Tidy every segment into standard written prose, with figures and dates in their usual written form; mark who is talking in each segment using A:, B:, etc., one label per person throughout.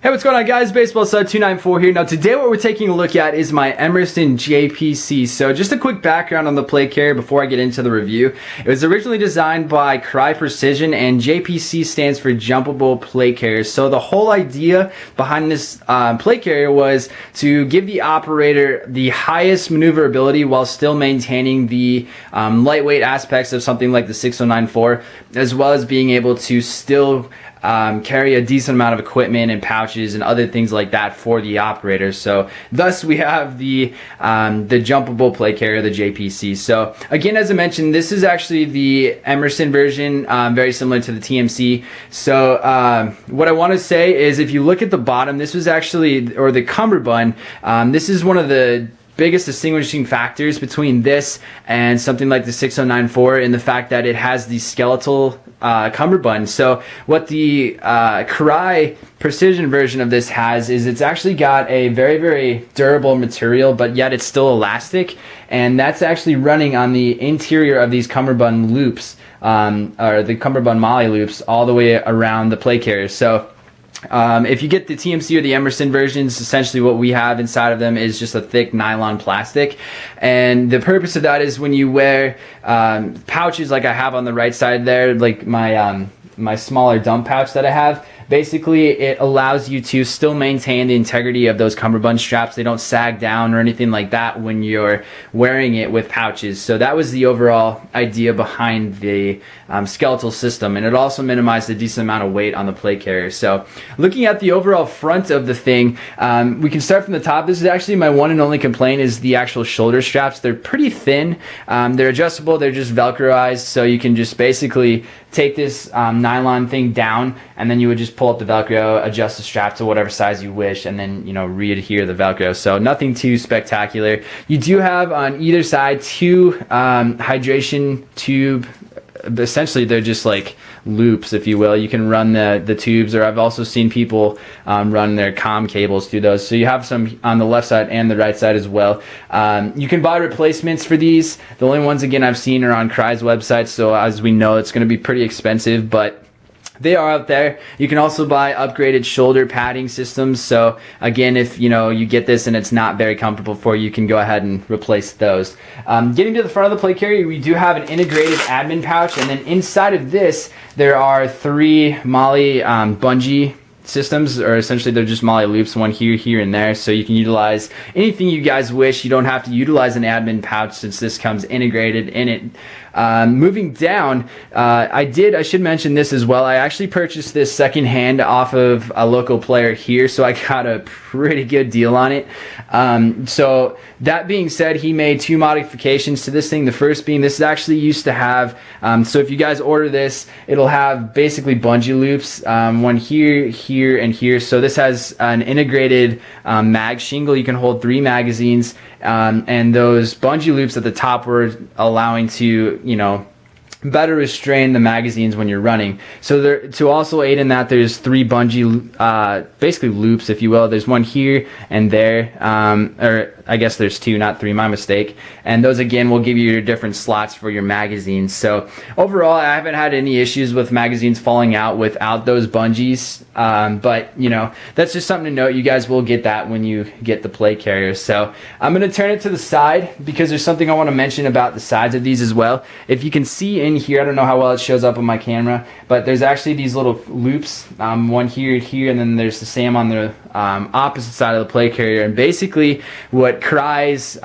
A: Hey, what's going on, guys? Baseball Stud 294 here. Now today what we're taking a look at is my Emerson JPC. So just a quick background on the plate carrier before I get into the review. It was originally designed by Cry Precision, and JPC stands for Jumpable Plate Carrier. So the whole idea behind this plate carrier was to give the operator the highest maneuverability while still maintaining the lightweight aspects of something like the 6094, as well as being able to still carry a decent amount of equipment and pouches and other things like that for the operator. So thus we have the jumpable plate carrier, the JPC. So again, as I mentioned, this is actually the Emerson version, very similar to the TMC. So what I want to say is, if you look at the bottom, this was actually, or the cummerbund, this is one of the biggest distinguishing factors between this and something like the 6094 in the fact that it has the skeletal cummerbund. So what the Cry Precision version of this has is it's actually got a very, very durable material, but yet it's still elastic, and that's actually running on the interior of these cummerbund loops, or the cummerbund molly loops, all the way around the plate carrier. So if you get the TMC or the Emerson versions, essentially what we have inside of them is just a thick nylon plastic, and the purpose of that is when you wear pouches like I have on the right side there, like my smaller dump pouch that I have. Basically, it allows you to still maintain the integrity of those cummerbund straps. They don't sag down or anything like that when you're wearing it with pouches. So that was the overall idea behind the skeletal system, and it also minimized a decent amount of weight on the plate carrier. So looking at the overall front of the thing, we can start from the top. This is actually my one and only complaint, is the actual shoulder straps. They're pretty thin. They're adjustable. They're just Velcroized, so you can just basically take this nylon thing down, and then you would just pull up the Velcro, adjust the strap to whatever size you wish, and then, you know, re-adhere the Velcro. So nothing too spectacular. You do have on either side two hydration tube. Essentially, they're just like loops, if you will. You can run the tubes, or I've also seen people run their comm cables through those. So you have some on the left side and the right side as well. You can buy replacements for these. The only ones, again, I've seen are on Cry's website, so as we know, it's going to be pretty expensive, but they are out there. You can also buy upgraded shoulder padding systems. So again, if you get this and it's not very comfortable for you, you can go ahead and replace those. Getting to the front of the plate carrier, we do have an integrated admin pouch, and then inside of this there are three Molly bungee systems, or essentially they're just Molly loops, one here and there, so you can utilize anything you guys wish. You don't have to utilize an admin pouch since this comes integrated in it. Moving down, I should mention this as well. I actually purchased this secondhand off of a local player here, so I got a pretty good deal on it. So that being said, he made two modifications to this thing. The first being, this actually used to have, so if you guys order this, it'll have basically bungee loops, one here, and here. So this has an integrated mag shingle. You can hold 3 magazines, and those bungee loops at the top were allowing to, better restrain the magazines when you're running. So there, to also aid in that, there's 3 bungee basically loops, if you will. There's one here and there, or I guess there's 2, not 3, my mistake. And those, again, will give you your different slots for your magazines. So overall, I haven't had any issues with magazines falling out without those bungees, but that's just something to note. You guys will get that when you get the plate carrier. So I'm going to turn it to the side because there's something I want to mention about the sides of these as well. If you can see in here, I don't know how well it shows up on my camera, but there's actually these little loops, one here, and then there's the same on the opposite side of the plate carrier. And basically what Cry's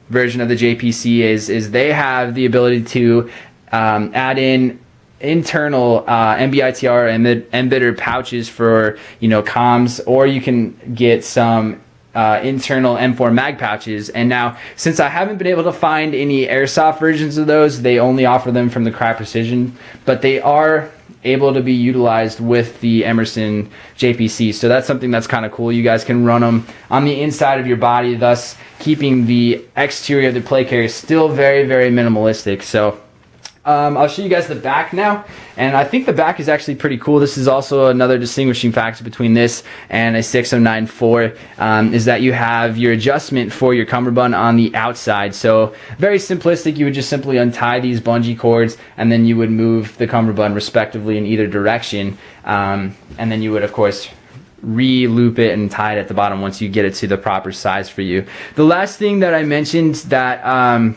A: version of the JPC is they have the ability to add in internal MBITR embedder pouches for comms, or you can get some internal M4 mag pouches. And now, since I haven't been able to find any airsoft versions of those, they only offer them from the Cry Precision, but they are able to be utilized with the Emerson JPC. So that's something that's kind of cool. You guys can run them on the inside of your body, thus keeping the exterior of the plate carrier still very, very minimalistic. So I'll show you guys the back now, and I think the back is actually pretty cool. This is also another distinguishing factor between this and a 6094, is that you have your adjustment for your cummerbund on the outside. So very simplistic. You would just simply untie these bungee cords, and then you would move the cummerbund respectively in either direction, and then you would, of course, re-loop it and tie it at the bottom once you get it to the proper size for you. The last thing that I mentioned that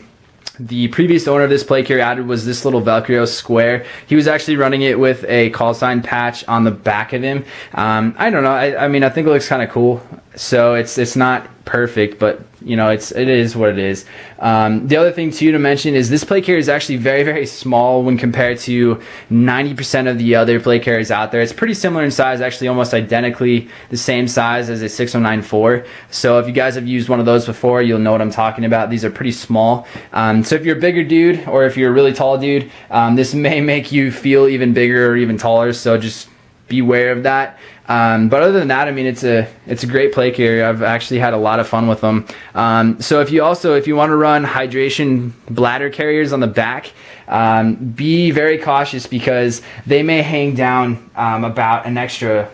A: the previous owner of this plate carrier added was this little Velcro square. He was actually running it with a call sign patch on the back of him. I don't know. I mean, I think it looks kind of cool. So it's not perfect, but you know, it is what it is. The other thing too to mention is this plate carrier is actually very, very small when compared to 90% of the other plate carriers out there. It's pretty similar in size, actually almost identically the same size as a 6094. So if you guys have used one of those before, you'll know what I'm talking about. These are pretty small. So if you're a bigger dude or if you're a really tall dude, this may make you feel even bigger or even taller. So just beware of that. But other than that, I mean, it's a great plate carrier. I've actually had a lot of fun with them. So if you want to run hydration bladder carriers on the back, be very cautious because they may hang down about an extra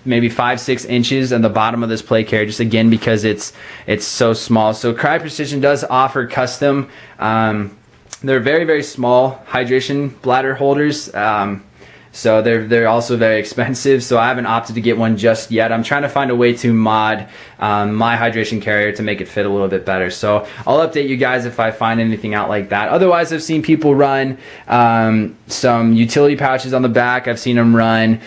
A: maybe 5-6 inches at the bottom of this plate carrier, just again because it's so small. So Cry Precision does offer custom, they're very, very small hydration bladder holders. So they're also very expensive, so I haven't opted to get one just yet. I'm trying to find a way to mod my hydration carrier to make it fit a little bit better. So I'll update you guys if I find anything out like that. Otherwise, I've seen people run some utility pouches on the back. I've seen them run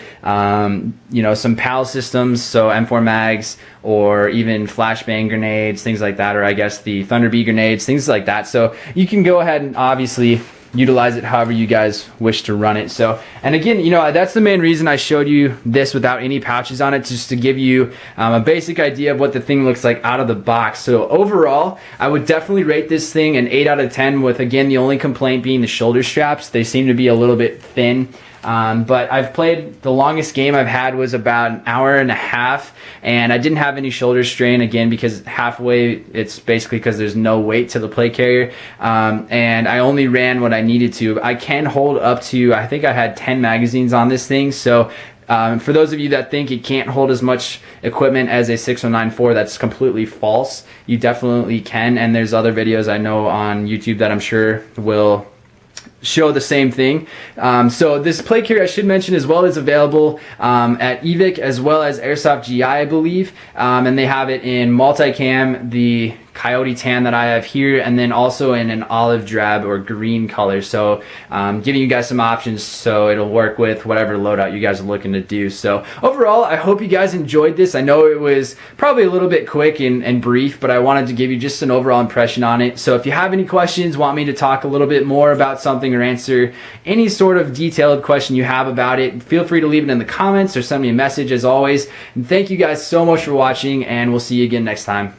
A: you know, some PAL systems, so M4 mags, or even flashbang grenades, things like that, or I guess the Thunder Bee grenades, things like that. So you can go ahead and obviously utilize it however you guys wish to run it. So, and again, you know, that's the main reason I showed you this without any pouches on it, just to give you a basic idea of what the thing looks like out of the box. So overall, I would definitely rate this thing an 8 out of 10, with again the only complaint being the shoulder straps. They seem to be a little bit thin. But I've played, the longest game I've had was about an hour and a half, and I didn't have any shoulder strain, again because halfway it's basically because there's no weight to the plate carrier, and I only ran what I needed to. I can hold up to, I think I had 10 magazines on this thing, so for those of you that think it can't hold as much equipment as a 6094, that's completely false. You definitely can, and there's other videos I know on YouTube that I'm sure will show the same thing. So this plate carrier, I should mention as well, is available at EVIC as well as Airsoft GI, I believe, and they have it in multicam, the coyote tan that I have here, and then also in an olive drab or green color. So giving you guys some options so it'll work with whatever loadout you guys are looking to do. So overall, I hope you guys enjoyed this. I know it was probably a little bit quick and brief, but I wanted to give you just an overall impression on it. So if you have any questions, want me to talk a little bit more about something or answer any sort of detailed question you have about it, feel free to leave it in the comments or send me a message as always. And thank you guys so much for watching, and we'll see you again next time.